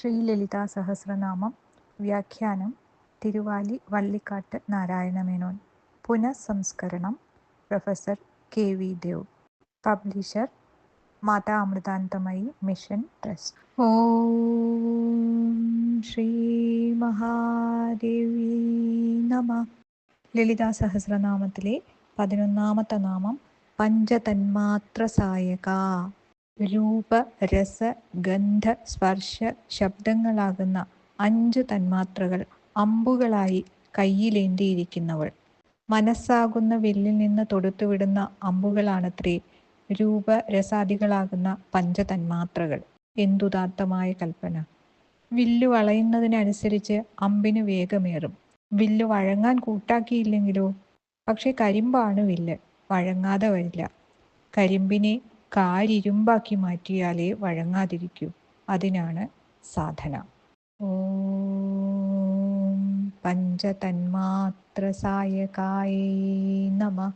ശ്രീലളിതാ സഹസ്രനാമം വ്യാഖ്യാനം Thiruvali Vallikkattu Narayana Menon. പുനഃസംസ്കരണം professor K V. Dev. Publisher Mata Amritanandamayi mission trust. ഓം ശ്രീ മഹാദേവി നമഃ. ലളിതാ സഹസ്രനാമത്തിലെ 11ാമത്തെ നാമം പഞ്ചതന്മാത്ര സായക. രൂപ, രസ, ഗന്ധ, സ്പർശ, ശബ്ദങ്ങളാകുന്ന 5 തന്മാത്രകൾ അമ്പുകളായി കയ്യിലേന്തിയിരിക്കുന്നവൾ. മനസ്സാകുന്ന വില്ലിൽ നിന്ന് തൊടുത്തുവിടുന്ന അമ്പുകളാണത്രേ രൂപ, രസാദികളാകുന്ന പഞ്ചതന്മാത്രകൾ. എന്തുദാത്തമായ കൽപ്പന! വില്ലു വളയുന്നതിനനുസരിച്ച് അമ്പിന് വേഗമേറും. വില്ലു വഴങ്ങാൻ കൂട്ടാക്കിയില്ലെങ്കിലോ? പക്ഷെ കരിമ്പാണ് വില്ല്, വഴങ്ങാതെ വരില്ല. കരിമ്പിനെ കാരിരുമ്പാക്കി മാറ്റിയാലേ വഴങ്ങാതിരിക്കൂ. അതിനാണ് സാധന. ഓം പഞ്ചതന്മാത്ര സായകായേ നമഃ.